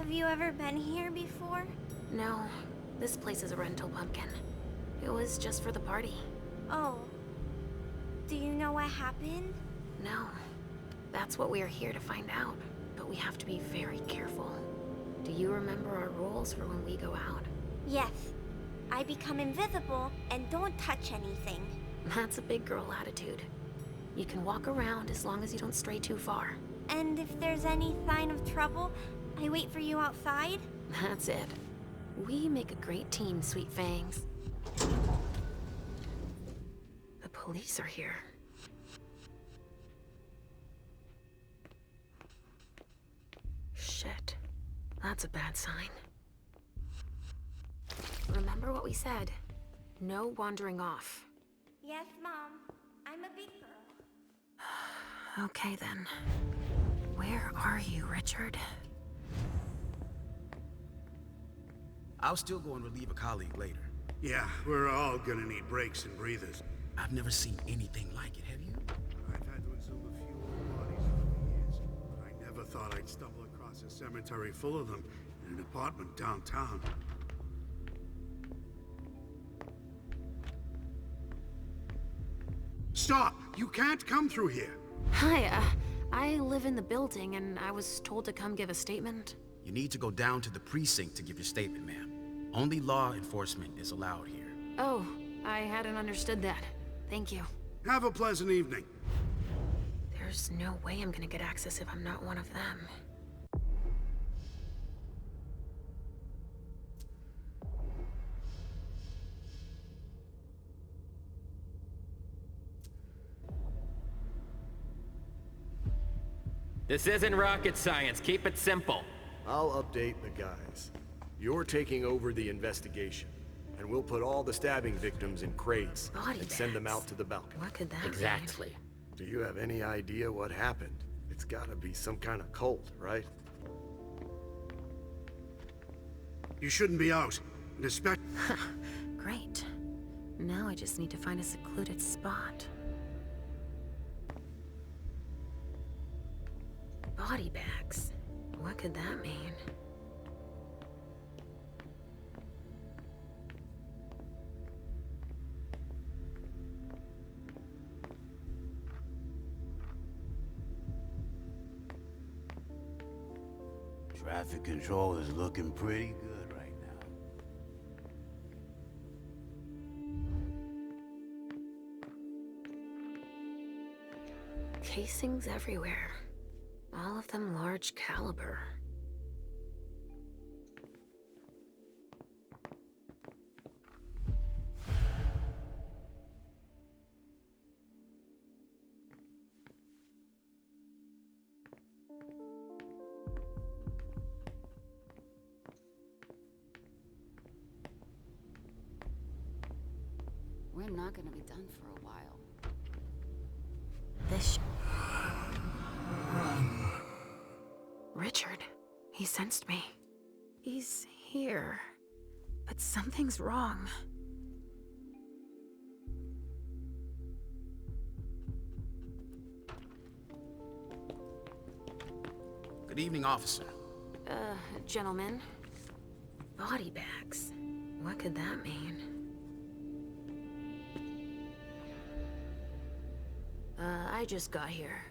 Have you ever been here before? No, this place is a rental pumpkin. It was just for the party. Oh. Do you know what happened? No. That's what we are here to find out. But we have to be very careful. Do you remember our rules for when we go out? Yes. I become invisible and don't touch anything. That's a big girl attitude. You can walk around as long as you don't stray too far. And if there's any sign of trouble, I wait for you outside? That's it. We make a great team, Sweet Fangs. The police are here. Shit. That's a bad sign. Remember what we said. No wandering off. Yes, Mom. I'm a big girl. Okay then. Where are you, Richard? I'll still go and relieve a colleague later. Yeah, we're all gonna need breaks and breathers. I've never seen anything like it, have you? I've had to exhume a few old bodies over the years, but I never thought I'd stumble across a cemetery full of them in an apartment downtown. Stop! You can't come through here! Hi, I live in the building and I was told to come give a statement. You need to go down to the precinct to give your statement, ma'am. Only law enforcement is allowed here. Oh, I hadn't understood that. Thank you. Have a pleasant evening. There's no way I'm gonna get access if I'm not one of them. This isn't rocket science. Keep it simple. I'll update the guys. You're taking over the investigation, and we'll put all the stabbing victims in crates Body and send them bags. out to the balcony. What could that mean? Exactly. Do you have any idea what happened? It's gotta be some kind of cult, right? You shouldn't be out, and especially... Great. Now I just need to find a secluded spot. Body bags. What could that mean? Traffic control is looking pretty good right now. Casings everywhere. All of them large caliber. We're not gonna be done for a while. This Richard. He sensed me. He's here. But something's wrong. Good evening, officer. Gentlemen. Body bags. What could that mean? I just got here.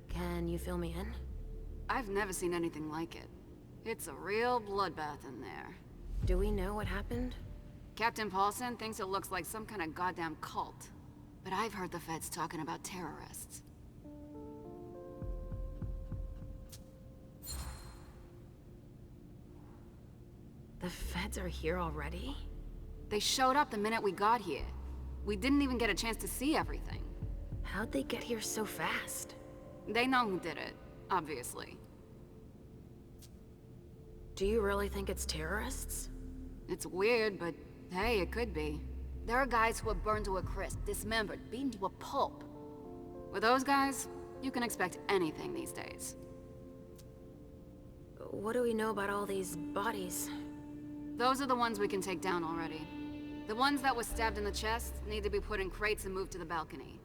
Can you fill me in? I've never seen anything like it. It's a real bloodbath in there. Do we know what happened? Captain Paulson thinks it looks like some kind of goddamn cult. But I've heard the feds talking about terrorists. The feds are here already? They showed up the minute we got here. We didn't even get a chance to see everything. How'd they get here so fast? They know who did it, obviously. Do you really think it's terrorists? It's weird, but hey, it could be. There are guys who are burned to a crisp, dismembered, beaten to a pulp. With those guys, you can expect anything these days. What do we know about all these bodies? Those are the ones we can take down already. The ones that were stabbed in the chest need to be put in crates and moved to the balcony.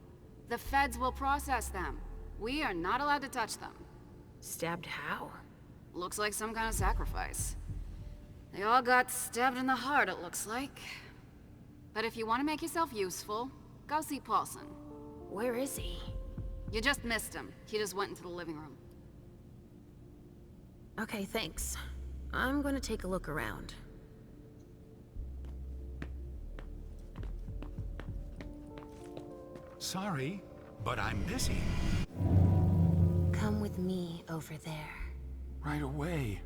The feds will process them. We are not allowed to touch them. Stabbed how? Looks like some kind of sacrifice. They all got stabbed in the heart, it looks like. But if you want to make yourself useful, go see Paulson. Where is he? You just missed him. He just went into the living room. Okay, thanks. I'm gonna take a look around. Sorry, but I'm busy. Come with me over there. Right away.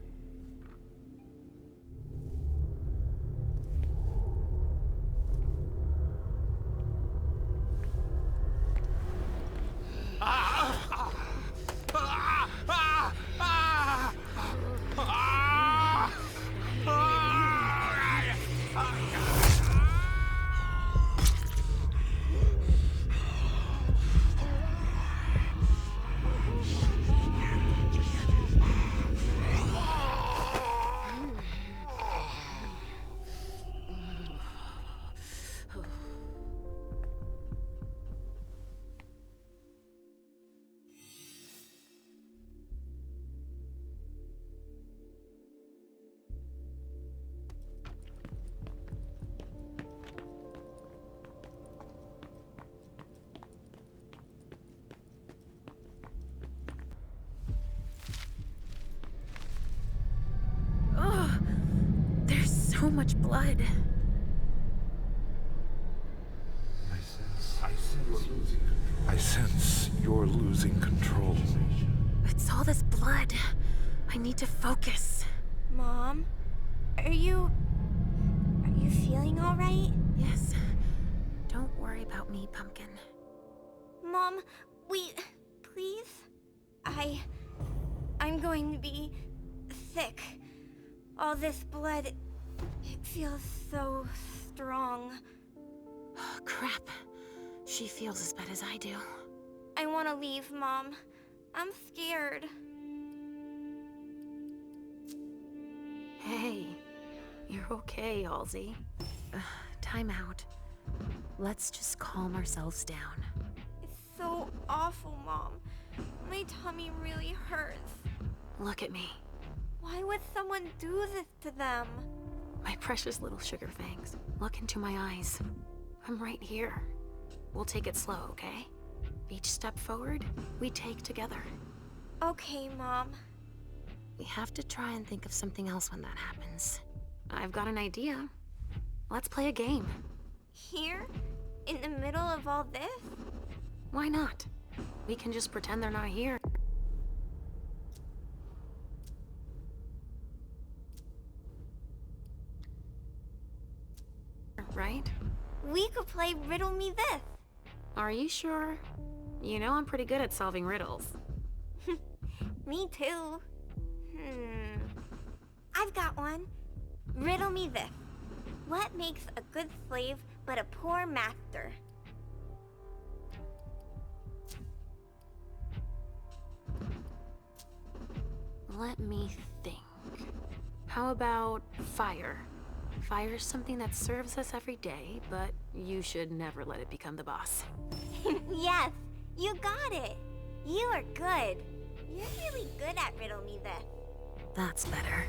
So much blood. I sense you're losing control. It's all this blood. I need to focus. Mom, are you feeling all right? Yes. Don't worry about me, Pumpkin. Mom, wait, please? I'm going to be sick. All this blood, it feels so strong. Oh, crap. She feels as bad as I do. I want to leave, Mom. I'm scared. Hey, you're okay, Halsey. Time out. Let's just calm ourselves down. It's so awful, Mom. My tummy really hurts. Look at me. Why would someone do this to them? My precious little sugar fangs. Look into my eyes. I'm right here. We'll take it slow, okay? Each step forward, we take together. Okay, Mom. We have to try and think of something else when that happens. I've got an idea. Let's play a game. Here? In the middle of all this? Why not? We can just pretend they're not here. Right? We could play Riddle Me This. Are you sure? You know I'm pretty good at solving riddles. Me too. I've got one. Riddle me this. What makes a good slave but a poor master? Let me think. How about fire? Fire is something that serves us every day, but you should never let it become the boss. Yes, you got it. You are good. You're really good at Riddle Me This. That's better.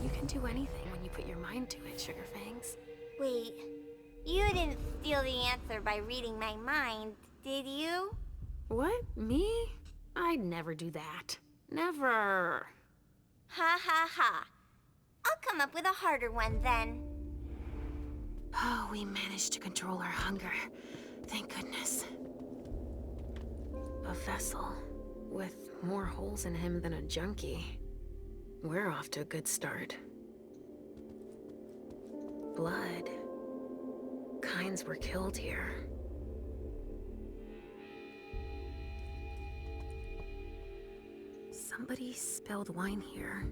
You can do anything when you put your mind to it, Sugar Fangs. Wait, you didn't steal the answer by reading my mind, did you? What? Me? I'd never do that. Never. Ha ha ha. I'll come up with a harder one then. Oh, we managed to control our hunger. Thank goodness. A vessel with more holes in him than a junkie. We're off to a good start. Blood. Kinds were killed here. Somebody spilled wine here.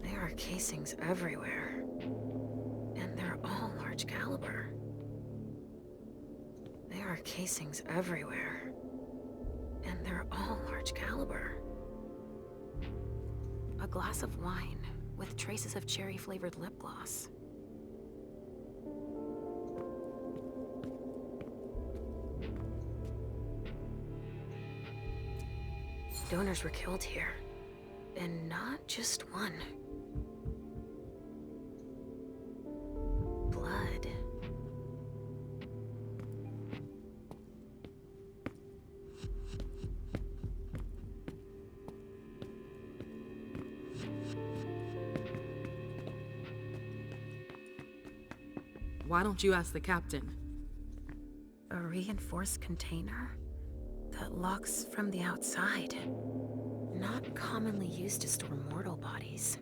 There are casings everywhere. And they're all large caliber. are casings everywhere. And they're all large caliber. A glass of wine with traces of cherry-flavored lip gloss. Donors were killed here. And not just one. Blood. Why don't you ask the captain? A reinforced container that locks from the outside. Not commonly used to store mortal bodies.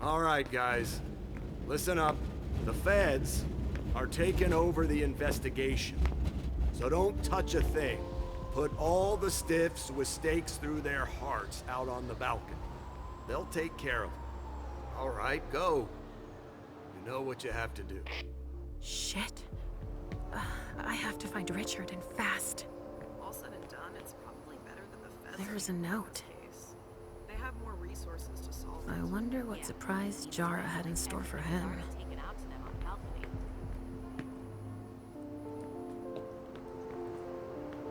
All right, guys. Listen up. The feds are taking over the investigation. So don't touch a thing. Put all the stiffs with stakes through their hearts out on the balcony. They'll take care of them. All right, go. You know what you have to do. Shit. I have to find Richard and fast. All said and done, it's probably better that the feds There's a note. case. They have more resources to solve it. I wonder what surprise Jara had in store for him. Take it out to them on the balcony.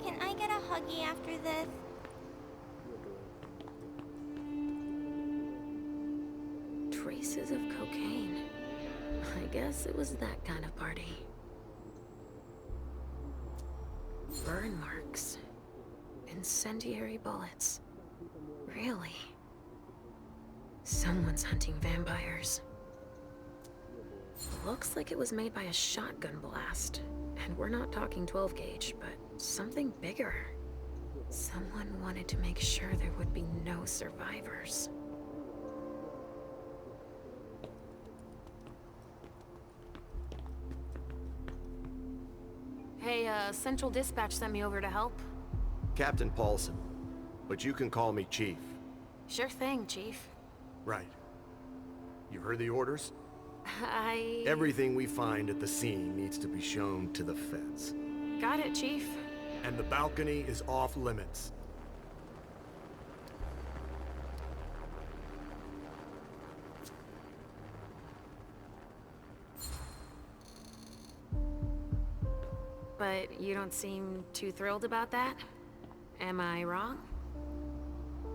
Can I get a huggy after this? Traces of cocaine. I guess it was that kind of party. Burn marks. Incendiary bullets. Really? Someone's hunting vampires. Looks like it was made by a shotgun blast. And we're not talking 12 gauge, but something bigger. Someone wanted to make sure there would be no survivors. Hey, Central Dispatch sent me over to help. Captain Paulson. But you can call me Chief. Sure thing, Chief. Right. You heard the orders? I... Everything we find at the scene needs to be shown to the feds. Got it, Chief. And the balcony is off limits. But you don't seem too thrilled about that? Am I wrong?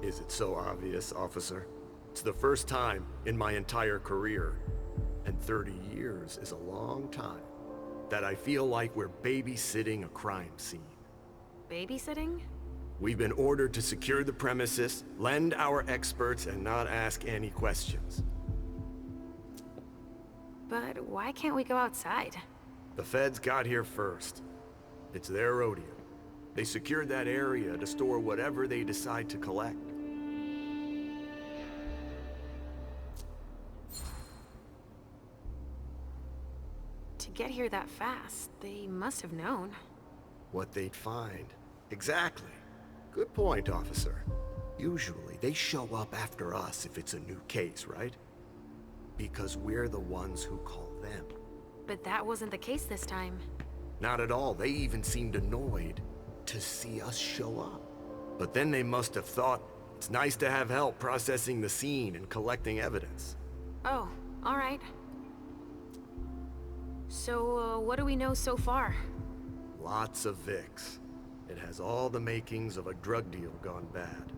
Is it so obvious, officer? It's the first time in my entire career, and 30 years is a long time, that I feel like we're babysitting a crime scene. Babysitting? We've been ordered to secure the premises, lend our experts, and not ask any questions. But why can't we go outside? The feds got here first. It's their rodeo. They secured that area to store whatever they decide to collect. To get here that fast, they must have known. What they'd find. Exactly. Good point, officer. Usually, they show up after us if it's a new case, right? Because we're the ones who call them. But that wasn't the case this time. Not at all. They even seemed annoyed to see us show up. But then they must have thought it's nice to have help processing the scene and collecting evidence. Oh, all right. So, what do we know so far? Lots of Vicks. It has all the makings of a drug deal gone bad.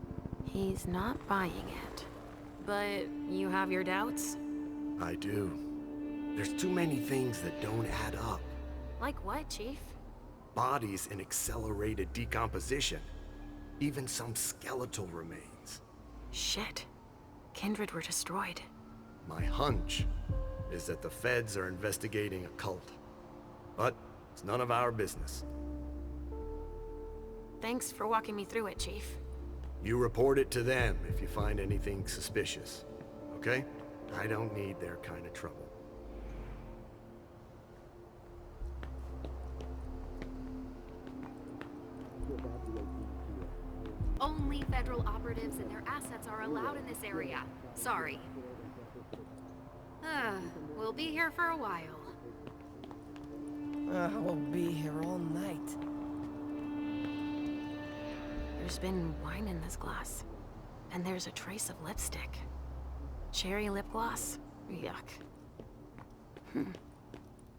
He's not buying it. But you have your doubts? I do. There's too many things that don't add up. Like what, Chief? Bodies in accelerated decomposition. Even some skeletal remains. Shit. Kindred were destroyed. My hunch is that the feds are investigating a cult. But it's none of our business. Thanks for walking me through it, Chief. You report it to them if you find anything suspicious. Okay? I don't need their kind of trouble. Only federal operatives and their assets are allowed in this area. Sorry. We'll be here for a while. We'll be here all night. There's been wine in this glass. And there's a trace of lipstick. Cherry lip gloss? Yuck.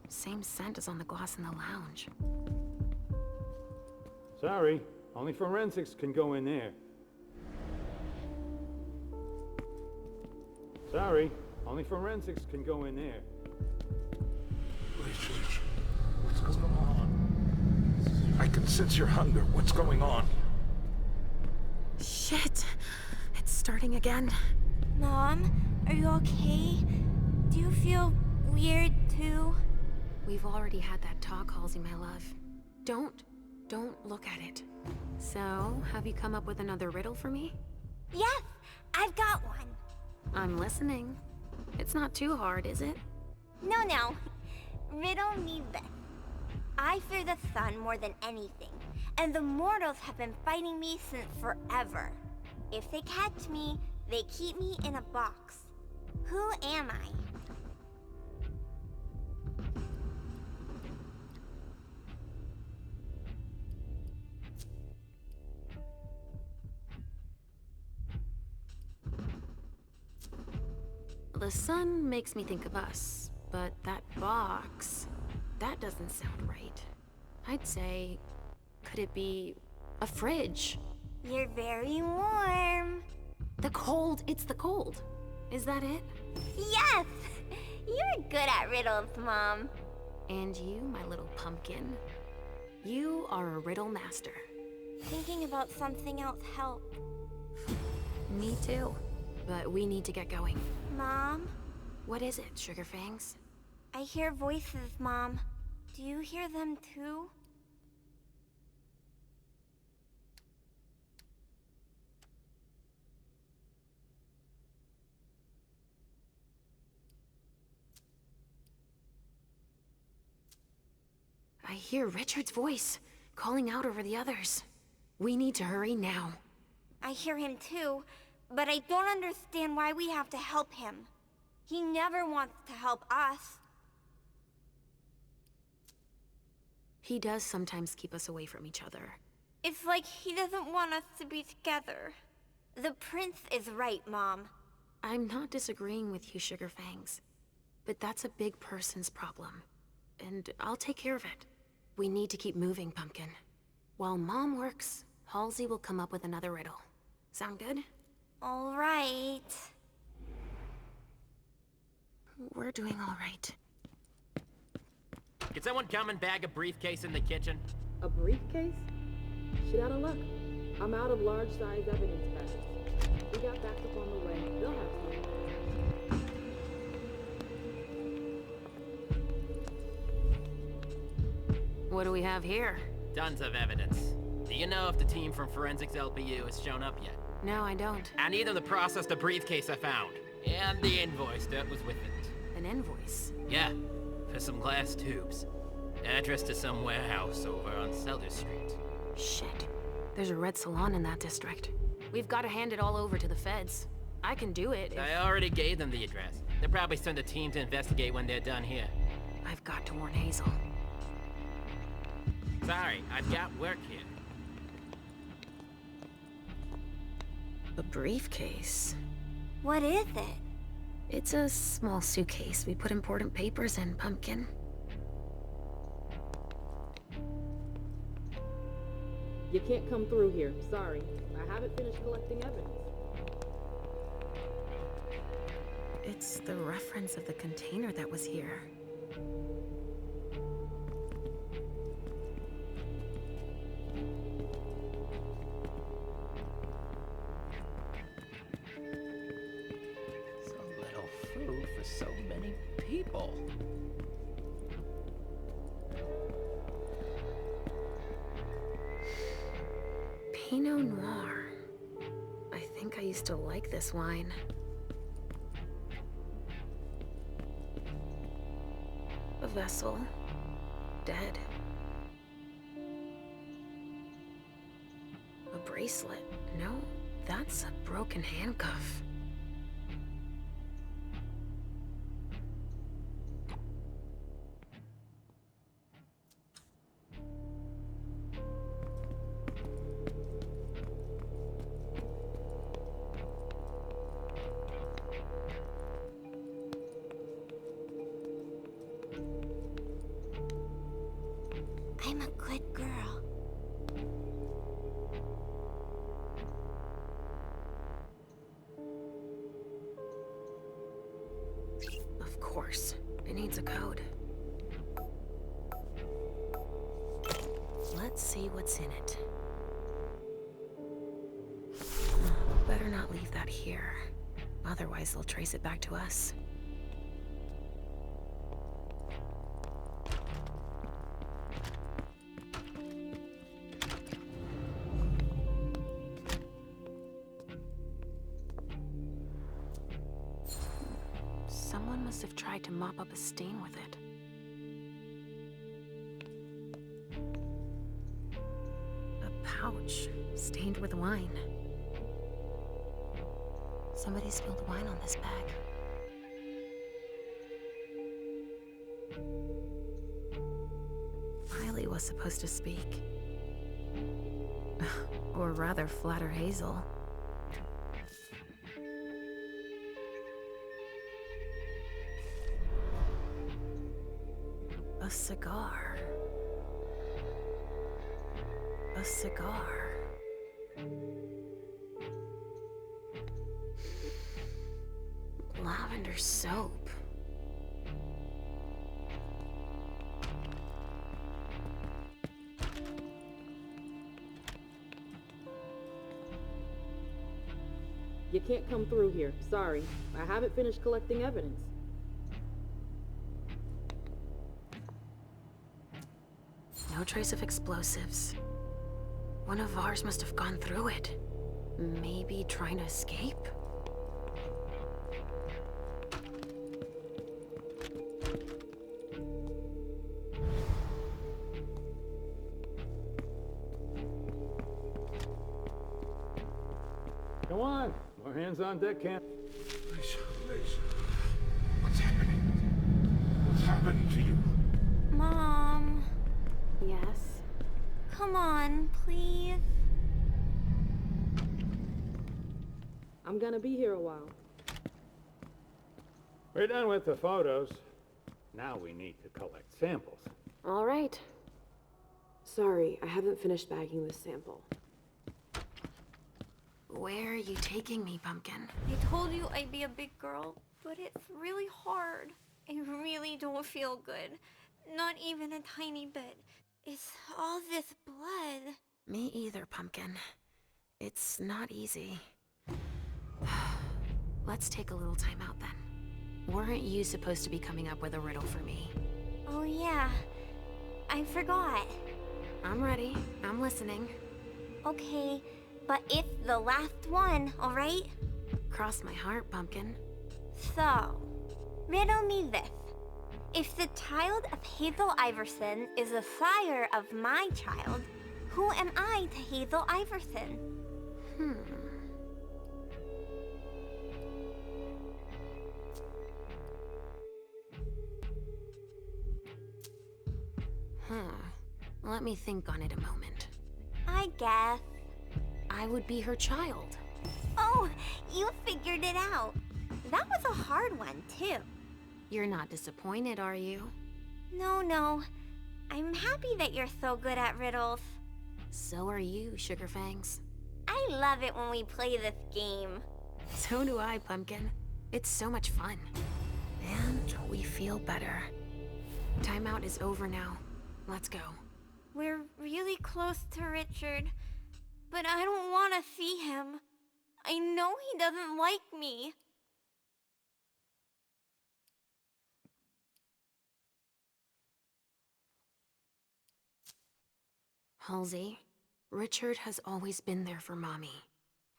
Same scent as on the glass in the lounge. Sorry, only forensics can go in there. Sorry, only forensics can go in there. What's going on? I can sense your hunger. What's going on? Shit! It's starting again. Mom, are you okay? Do you feel weird too? We've already had that talk, Halsey, my love. Don't look at it. So, have you come up with another riddle for me? Yes, I've got one. I'm listening. It's not too hard, is it? No. Riddle me this. I fear the sun more than anything, and the mortals have been fighting me since forever. If they catch me, they keep me in a box. Who am I? The sun makes me think of us, but that box, that doesn't sound right. I'd say, could it be a fridge? You're very warm. The cold, it's the cold. Is that it? Yes! You're good at riddles, Mom. And you, my little pumpkin, you are a riddle master. Thinking about something else helped. Me too. But we need to get going. Mom? What is it, Sugar Fangs? I hear voices, Mom. Do you hear them too? I hear Richard's voice, calling out over the others. We need to hurry now. I hear him too, but I don't understand why we have to help him. He never wants to help us. He does sometimes keep us away from each other. It's like he doesn't want us to be together. The prince is right, Mom. I'm not disagreeing with you, Sugar Fangs. But that's a big person's problem. And I'll take care of it. We need to keep moving, Pumpkin. While Mom works, Halsey will come up with another riddle. Sound good? All right. We're doing all right. Can someone come and bag a briefcase in the kitchen? A briefcase? Shit out of luck. I'm out of large-size evidence packets. We got backup on the way. They'll have some. What do we have here? Tons of evidence. Do you know if the team from Forensics LPU has shown up yet? No, I don't. I need them to process the briefcase I found. And the invoice that was with it. An invoice? Yeah, for some glass tubes. Address to some warehouse over on Cellar Street. Shit. There's a red salon in that district. We've got to hand it all over to the feds. I can do it if... I already gave them the address. They'll probably send a team to investigate when they're done here. I've got to warn Hazel. Sorry, I've got work here. A briefcase? What is it? It's a small suitcase. We put important papers in, Pumpkin. You can't come through here. Sorry. I haven't finished collecting evidence. It's the reference of the container that was here. So little food for so many people. Pinot Noir. I think I used to like this wine. A vessel. Dead. A bracelet. No, that's a broken handcuff. I'm a good girl. Of course. It needs a code. Let's see what's in it. Better not leave that here. Otherwise, they'll trace it back to us. Someone must have tried to mop up a stain with it. A pouch stained with wine. Somebody spilled wine on this bag. Miley was supposed to speak. Or rather, flatter Hazel. A cigar. A cigar. Lavender soap. You can't come through here. Sorry. I haven't finished collecting evidence. No trace of explosives. One of ours must have gone through it. Maybe trying to escape? Come on, more hands on deck, Camp. Lisa. What's happening? What's happening to you? Mom, Yes? come on, please. I'm gonna be here a while. We're done with the photos. Now we need to collect samples. All right. Sorry, I haven't finished bagging this sample. Where are you taking me, Pumpkin? I told you I'd be a big girl, but it's really hard. I really don't feel good. Not even a tiny bit. It's all this blood. Me either, Pumpkin. It's not easy. Let's take a little time out then. Weren't you supposed to be coming up with a riddle for me? Oh yeah, I forgot. I'm ready. I'm listening. Okay, but it's the last one, alright? Cross my heart, Pumpkin. So, riddle me this. If the child of Hazel Iverson is the sire of my child, who am I to Hazel Iverson? Let me think on it a moment. I guess. I would be her child. Oh, you figured it out. That was a hard one, too. You're not disappointed, are you? No. I'm happy that you're so good at riddles. So are you, Sugarfangs. I love it when we play this game. So do I, Pumpkin. It's so much fun. And we feel better. Timeout is over now. Let's go. We're really close to Richard, but I don't want to see him. I know he doesn't like me. Halsey, Richard has always been there for Mommy.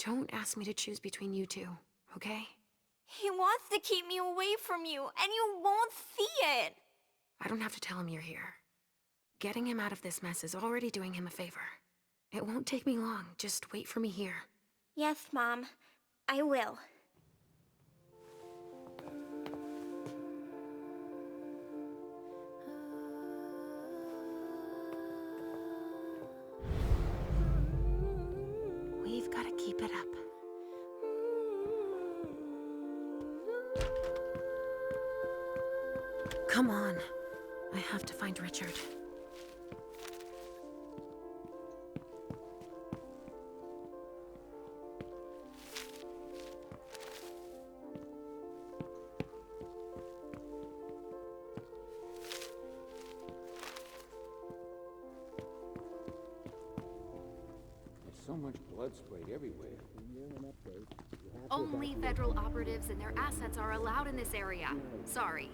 Don't ask me to choose between you two, okay? He wants to keep me away from you, and you won't see it. I don't have to tell him you're here. Getting him out of this mess is already doing him a favor. It won't take me long. Just wait for me here. Yes, Mom. I will. We've got to keep it up. Come on. I have to find Richard. There's so much blood sprayed everywhere. Only federal operatives and their assets are allowed in this area. Sorry.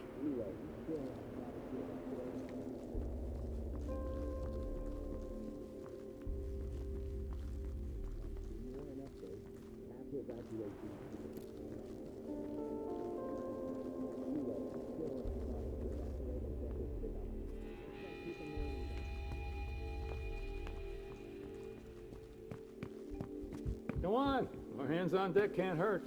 Come on, our hands on deck can't hurt.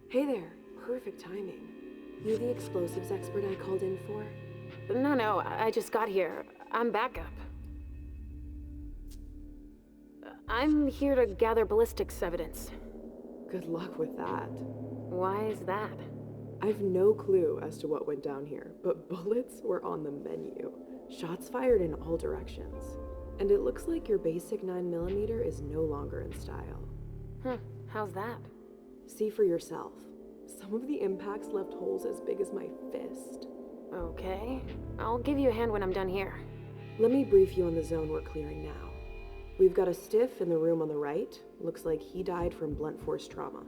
Hey there. Perfect timing. You the explosives expert I called in for? No, I just got here. I'm backup. I'm here to gather ballistics evidence. Good luck with that. Why is that? I've no clue as to what went down here, but bullets were on the menu. Shots fired in all directions. And it looks like your basic 9mm is no longer in style. How's that? See for yourself. Some of the impacts left holes as big as my fist. Okay. I'll give you a hand when I'm done here. Let me brief you on the zone we're clearing now. We've got a stiff in the room on the right. Looks like he died from blunt force trauma.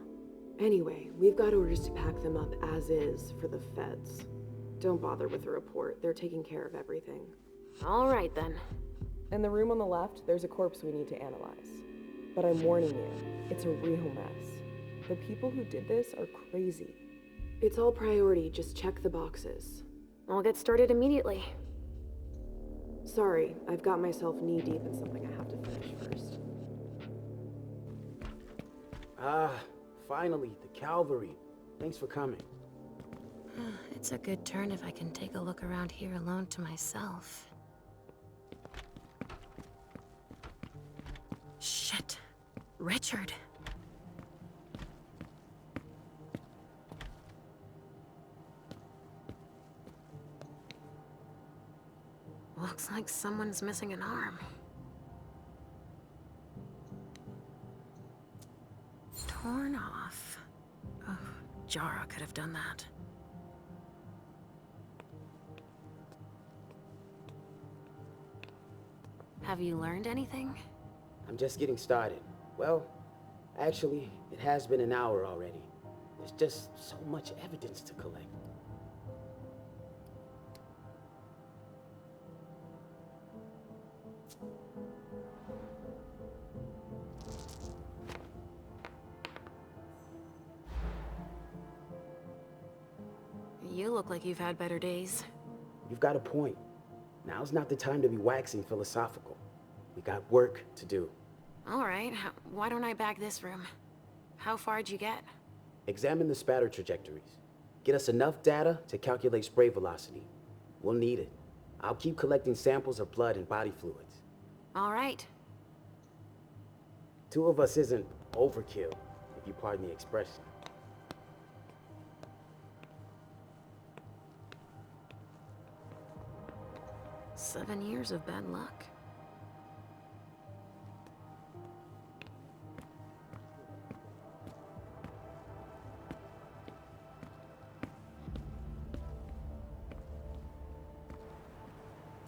Anyway, we've got orders to pack them up as is for the feds. Don't bother with the report. They're taking care of everything. All right, then. In the room on the left, there's a corpse we need to analyze. But I'm warning you, it's a real mess. The people who did this are crazy. It's all priority, just check the boxes. I'll get started immediately. Sorry, I've got myself knee-deep in something I have to finish first. Finally, the cavalry. Thanks for coming. It's a good turn if I can take a look around here alone to myself. Shit. Richard. Looks like someone's missing an arm. Torn off. Oh, Jara could have done that. Have you learned anything? I'm just getting started. Well, actually, it has been an hour already. There's just so much evidence to collect. You look like you've had better days. You've got a point. Now's not the time to be waxing philosophical. We got work to do. All right, why don't I bag this room? How far'd you get? Examine the spatter trajectories. Get us enough data to calculate spray velocity. We'll need it. I'll keep collecting samples of blood and body fluids. All right. 2 of us isn't overkill, if you pardon the expression. Seven years of bad luck.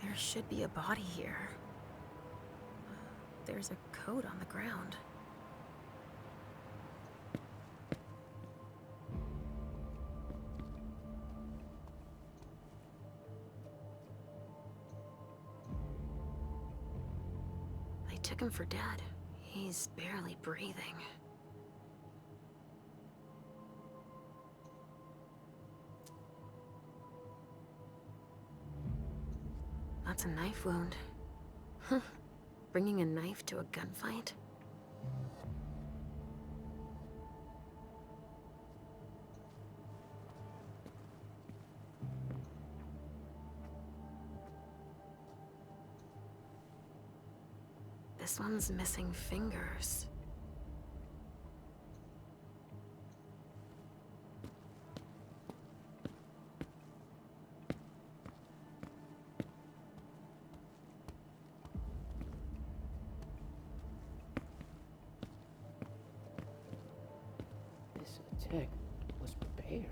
There should be a body here. There's a coat on the ground. They took him for dead. He's barely breathing. That's a knife wound. Huh. Bringing a knife to a gunfight? This one's missing fingers. This attack was prepared.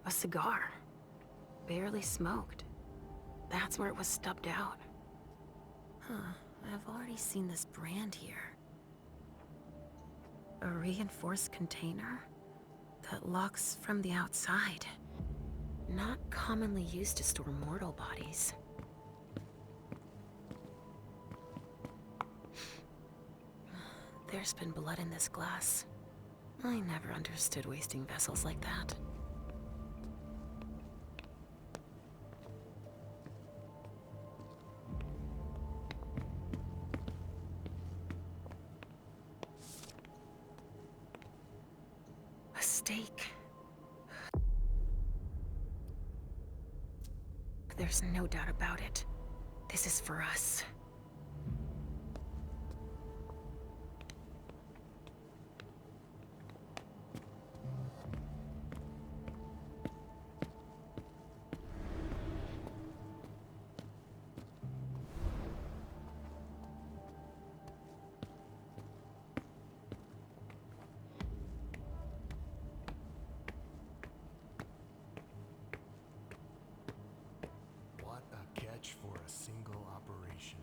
A cigar. Barely smoked. That's where it was stubbed out. Huh, I've already seen this brand here. A reinforced container that locks from the outside. Not commonly used to store mortal bodies. There's been blood in this glass. I never understood wasting vessels like that. A stake. There's no doubt about it. This is for us. What a catch for a single operation.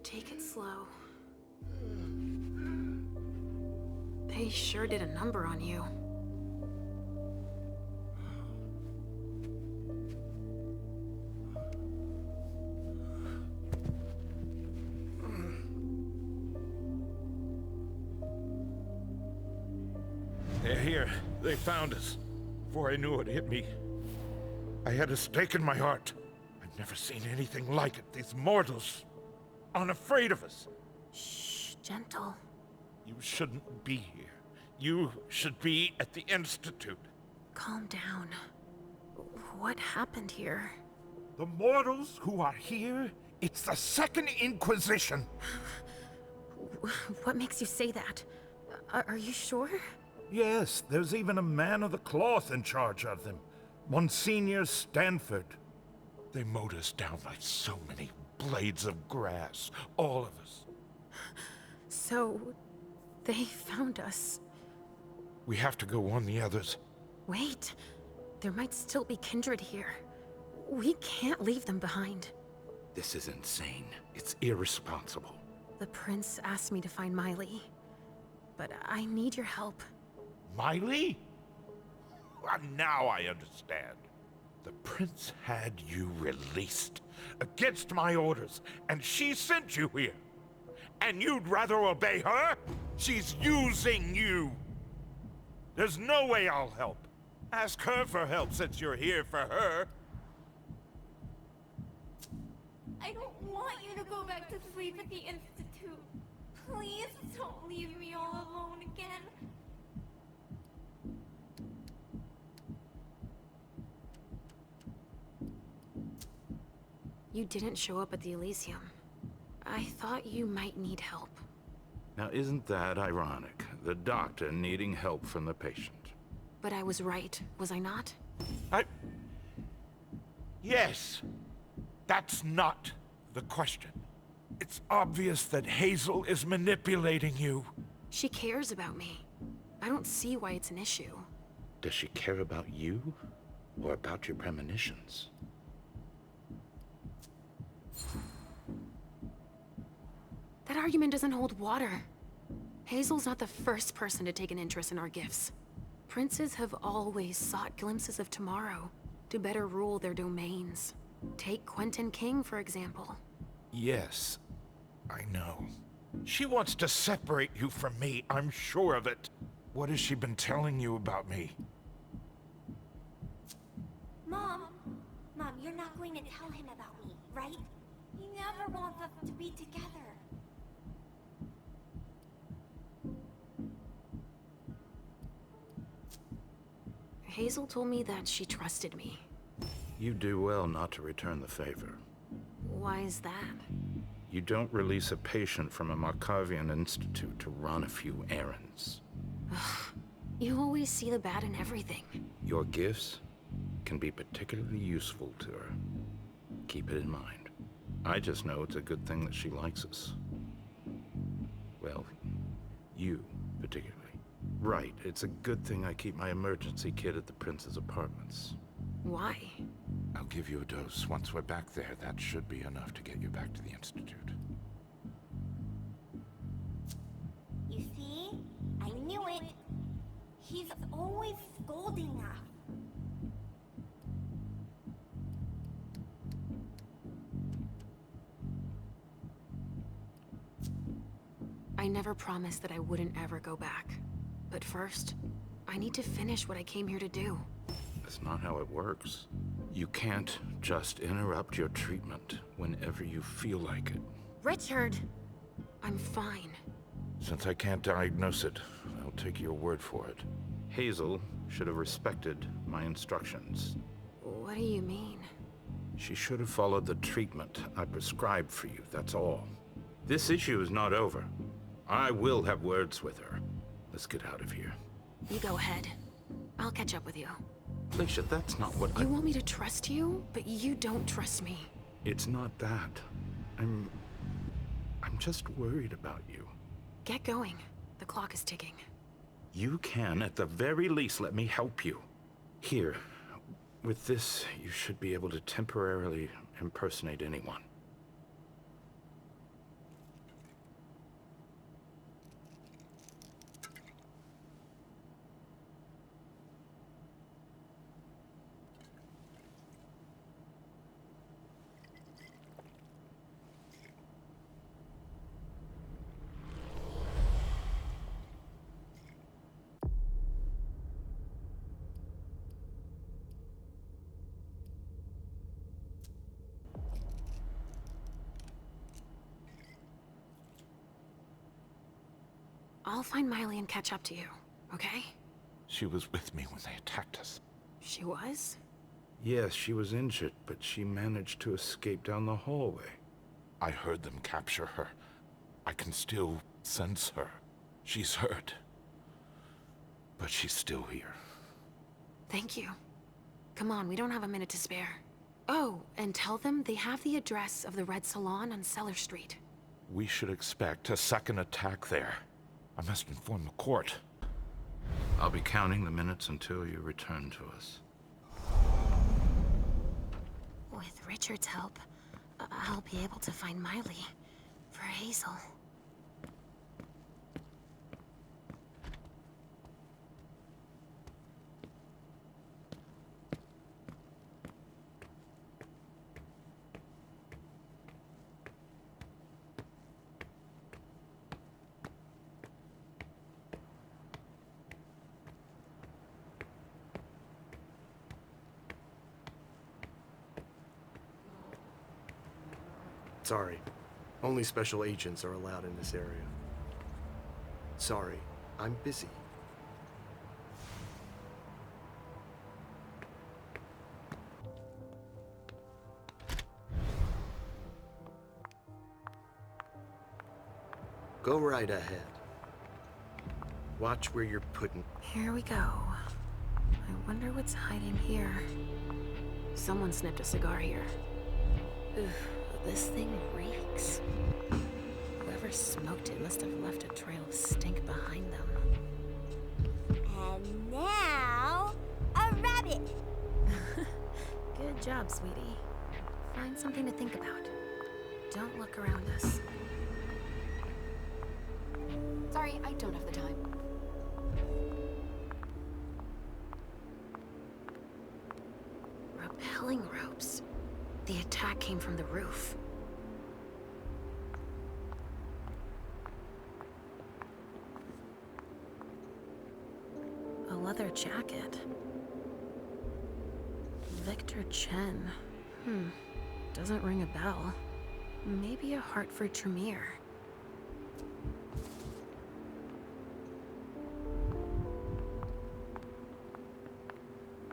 Take it slow. They sure did a number on you. They're here. They found us. Before I knew it hit me, I had a stake in my heart. I've never seen anything like it. These mortals, unafraid of us. Shh, gentle. You shouldn't be here. You should be at the Institute. Calm down. What happened here? The mortals who are here, it's the Second Inquisition. What makes you say that? Are you sure? Yes, there's even a man of the cloth in charge of them. Monsignor Stanford. They mowed us down like so many blades of grass, all of us. So, they found us. We have to go warn the others. Wait, there might still be kindred here. We can't leave them behind. This is insane. It's irresponsible. The prince asked me to find Miley, but I need your help. Miley? Well, now I understand. The prince had you released against my orders, and she sent you here. And you'd rather obey her? She's using you. There's no way I'll help. Ask her for help since you're here for her. I don't want you to go back to sleep at the Institute. Please don't leave me all alone again. You didn't show up at the Elysium. I thought you might need help. Now, isn't that ironic? The doctor needing help from the patient. But I was right, was I not? Yes. That's not the question. It's obvious that Hazel is manipulating you. She cares about me. I don't see why it's an issue. Does she care about you? Or about your premonitions? That argument doesn't hold water. Hazel's not the first person to take an interest in our gifts. Princes have always sought glimpses of tomorrow to better rule their domains. Take Quentin King, for example. Yes, I know. She wants to separate you from me, I'm sure of it. What has she been telling you about me? Mom, you're not going to tell him about me, right? He never wants us to be together. Hazel told me that she trusted me. You do well not to return the favor. Why is that? You don't release a patient from a Markavian institute to run a few errands. You always see the bad in everything. Your gifts can be particularly useful to her. Keep it in mind. I just know it's a good thing that she likes us. Well, you particularly. Right, it's a good thing I keep my emergency kit at the Prince's apartments. Why? I'll give you a dose. Once we're back there, that should be enough to get you back to the Institute. You see? I knew it. He's always scolding us. I never promised that I wouldn't ever go back. But first, I need to finish what I came here to do. That's not how it works. You can't just interrupt your treatment whenever you feel like it. Richard! I'm fine. Since I can't diagnose it, I'll take your word for it. Hazel should have respected my instructions. What do you mean? She should have followed the treatment I prescribed for you, that's all. This issue is not over. I will have words with her. Let's get out of here. You go ahead. I'll catch up with you. Alicia, that's not what You want me to trust you, but you don't trust me. It's not that. I'm just worried about you. Get going. The clock is ticking. You can, at the very least, let me help you. Here, with this, you should be able to temporarily impersonate anyone. I'll find Miley and catch up to you, okay? She was with me when they attacked us. She was? Yes, she was injured, but she managed to escape down the hallway. I heard them capture her. I can still sense her. She's hurt. But she's still here. Thank you. Come on, we don't have a minute to spare. Oh, and tell them they have the address of the Red Salon on Cellar Street. We should expect a second attack there. I must inform the court. I'll be counting the minutes until you return to us. With Richard's help, I'll be able to find Miley for Hazel. Sorry. Only special agents are allowed in this area. Sorry, I'm busy. Go right ahead. Watch where you're putting... Here we go. I wonder what's hiding here. Someone snipped a cigar here. Ugh, this thing reeks. Whoever smoked it must have left a trail of stink behind them. And now, a rabbit. Good job, sweetie. Find something to think about. Don't look around us. Sorry, I don't have the time. Rappelling ropes. The attack came from the roof. A leather jacket. Victor Chen. Doesn't ring a bell. Maybe a heart for Tremere.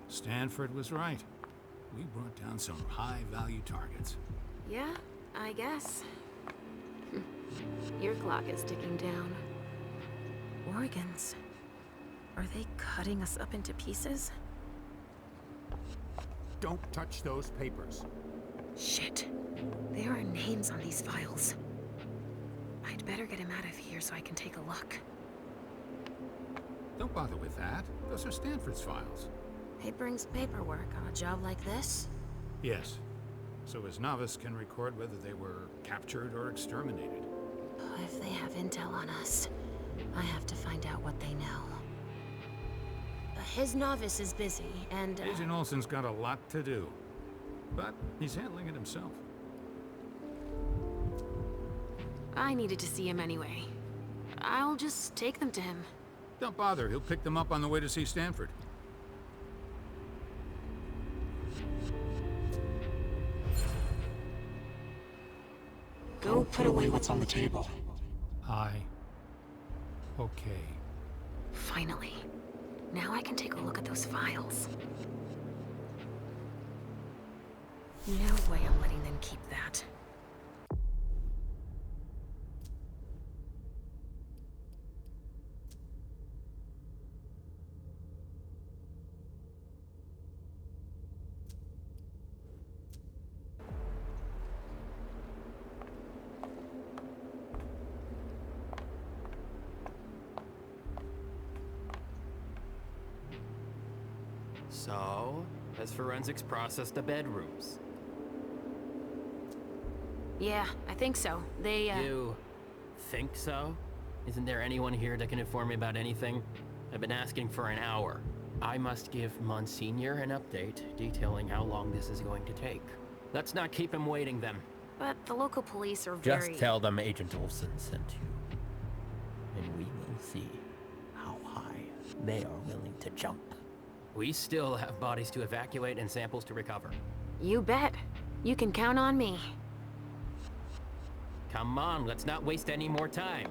Stanford was right. We brought down some high-value targets. Yeah, I guess. Your clock is ticking down. Organs. Are they cutting us up into pieces? Don't touch those papers. Shit. There are names on these files. I'd better get him out of here so I can take a look. Don't bother with that. Those are Stanford's files. It brings paperwork on a job like this? Yes. So his novice can record whether they were captured or exterminated. If they have intel on us, I have to find out what they know. His novice is busy, and... Agent Olsen's got a lot to do. But he's handling it himself. I needed to see him anyway. I'll just take them to him. Don't bother. He'll pick them up on the way to see Stanford. Go put away what's on the table. Okay. Finally. Now I can take a look at those files. No way I'm letting them keep that. So, has forensics processed the bedrooms? Yeah, I think so. They, You think so? Isn't there anyone here that can inform me about anything? I've been asking for an hour. I must give Monsignor an update detailing how long this is going to take. Let's not keep him waiting then. But the local police are very... Just tell them Agent Olsen sent you. And we will see how high they are willing to jump. We still have bodies to evacuate and samples to recover. You bet. You can count on me. Come on, let's not waste any more time.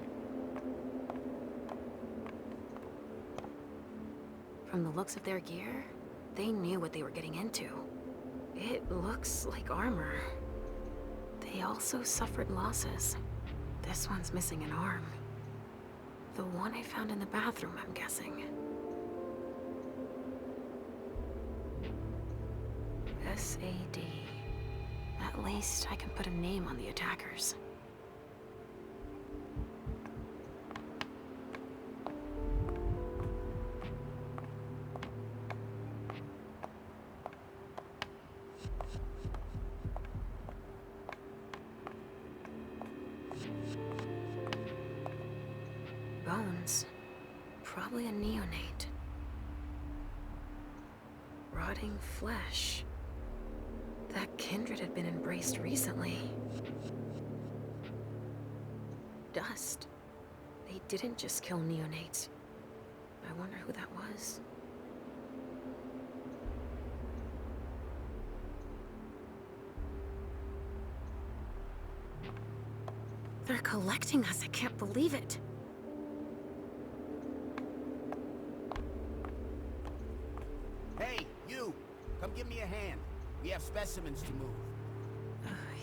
From the looks of their gear, they knew what they were getting into. It looks like armor. They also suffered losses. This one's missing an arm. The one I found in the bathroom, I'm guessing. SAD. At least I can put a name on the attackers. Bones. Probably a neonate. Rotting flesh. That kindred had been embraced recently. Dust. They didn't just kill neonates. I wonder who that was. They're collecting us. I can't believe it. Hey, you! Come give me a hand. We have specimens to move.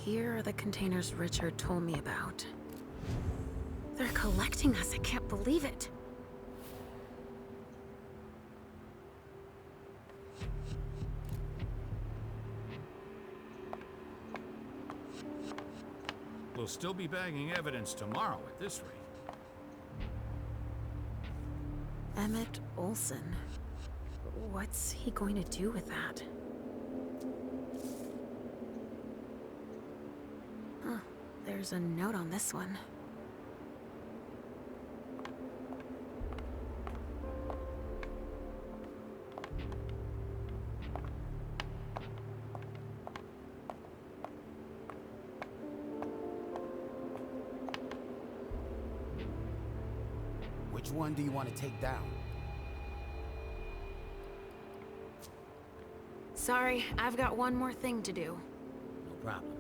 Here are the containers Richard told me about. They're collecting us. I can't believe it. We'll still be bagging evidence tomorrow at this rate. Emmett Olsen. What's he going to do with that? Huh, there's a note on this one. Which one do you want to take down? Sorry, I've got one more thing to do. No problem.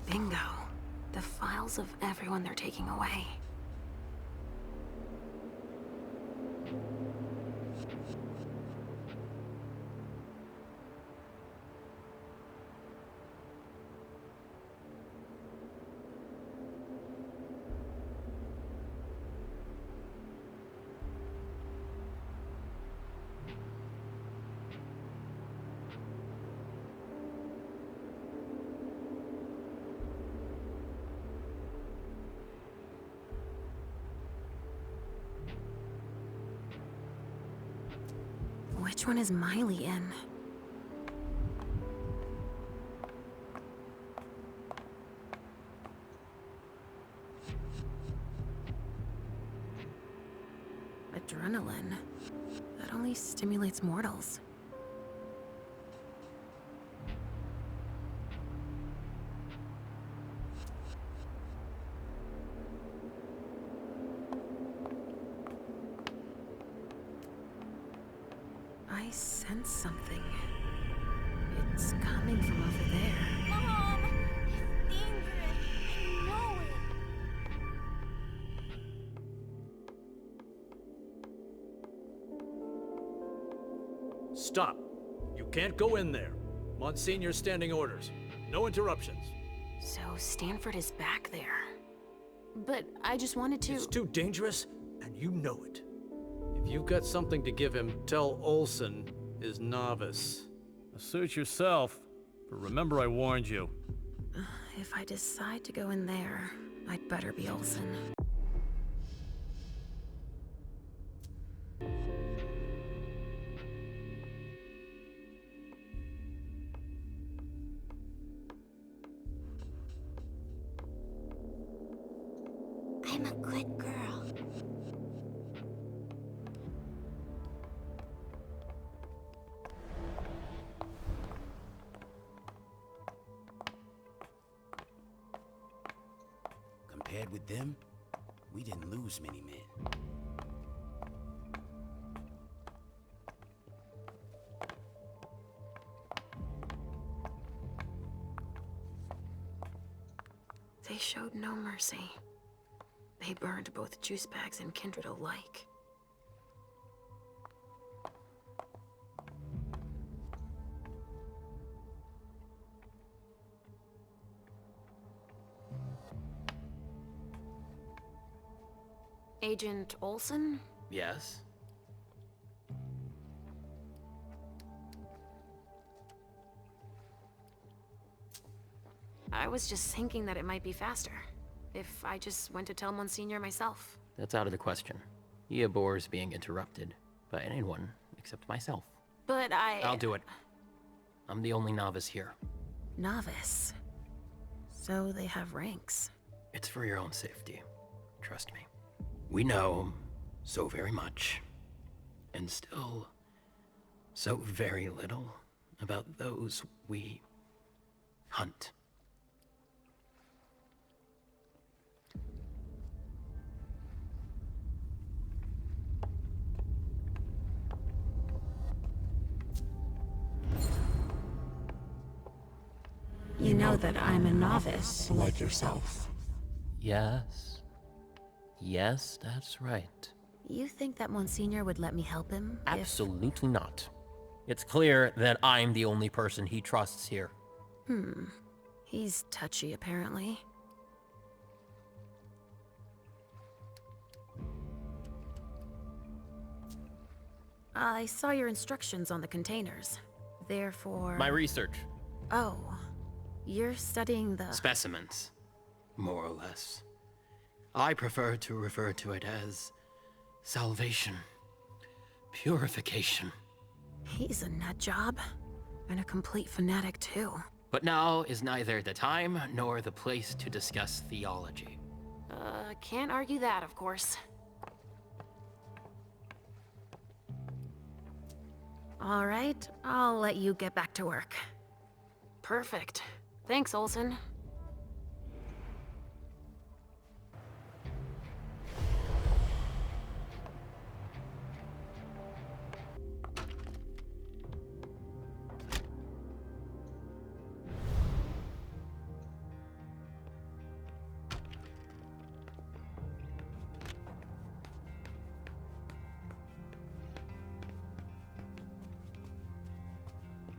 Bingo. The files of everyone they're taking away. Which one is Miley in? Adrenaline. That only stimulates mortals. I sense something. It's coming from over there. Mom! It's dangerous. I know it. Stop. You can't go in there. Monsignor's standing orders. No interruptions. So Stanford is back there. But I just wanted to... It's too dangerous, and you know it. If you've got something to give him, tell Olsen is novice. Suit yourself, but remember I warned you. If I decide to go in there, I'd better be Olsen. I'm a good girl. Compared with them, we didn't lose many men. They showed no mercy. They burned both juice bags and kindred alike. Agent Olsen? Yes? I was just thinking that it might be faster if I just went to tell Monsignor myself. That's out of the question. He abhors being interrupted by anyone except myself. But I'll do it. I'm the only novice here. Novice? So they have ranks. It's for your own safety. Trust me. We know so very much, and still so very little about those we hunt. You know that I'm a novice. Like yourself. Yes, Yes, that's right. You think that Monsignor would let me help him? Absolutely not. It's clear that I'm the only person he trusts here. He's touchy, apparently. I saw your instructions on the containers. Therefore... My research. Oh. You're studying the... Specimens, more or less. I prefer to refer to it as salvation, purification. He's a nut job. And a complete fanatic, too. But now is neither the time nor the place to discuss theology. Can't argue that, of course. All right, I'll let you get back to work. Perfect. Thanks, Olsen.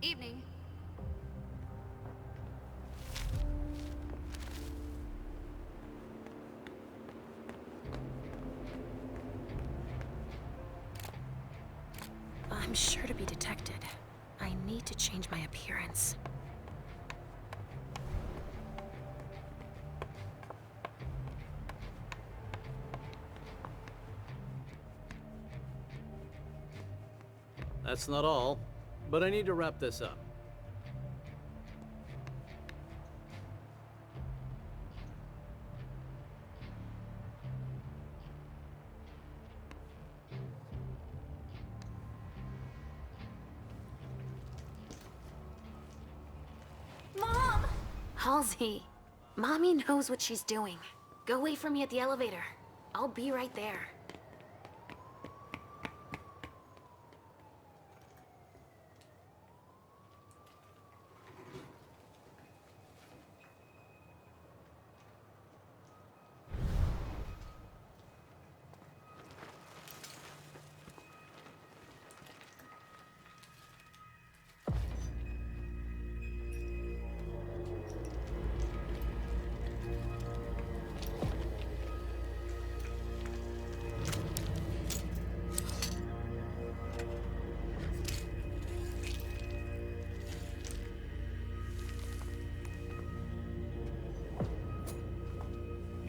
Evening. I'm sure to be detected. I need to change my appearance. That's not all, but I need to wrap this up. Mom! Halsey, Mommy knows what she's doing. Go wait for me at the elevator. I'll be right there.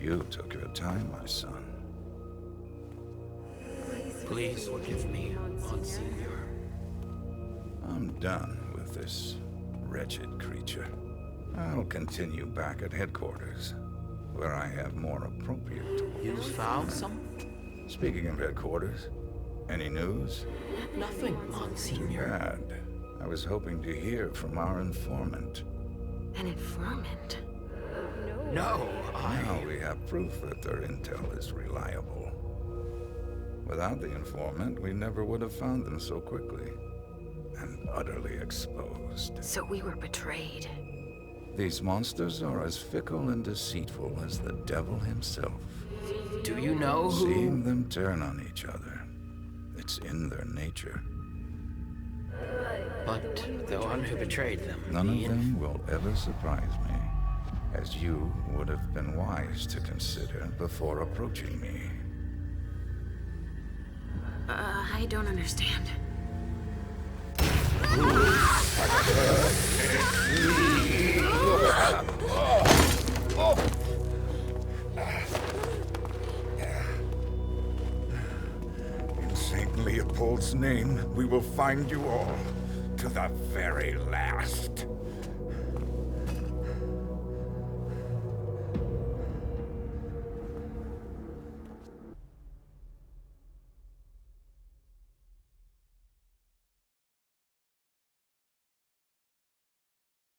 You took your time, my son. Please forgive me, Monsignor. I'm done with this wretched creature. I'll continue back at headquarters, where I have more appropriate tools. You found some? Speaking of headquarters, any news? Nothing, Monsignor. Bad. I was hoping to hear from our informant. An informant? No, Now we have proof that their intel is reliable. Without the informant, we never would have found them so quickly. And utterly exposed. So we were betrayed. These monsters are as fickle and deceitful as the devil himself. Do you know who... Seeing them turn on each other, it's in their nature. But the one who betrayed them... None of them will ever surprise me, as you would have been wise to consider before approaching me. I don't understand. In Saint Leopold's name, we will find you all, to the very last.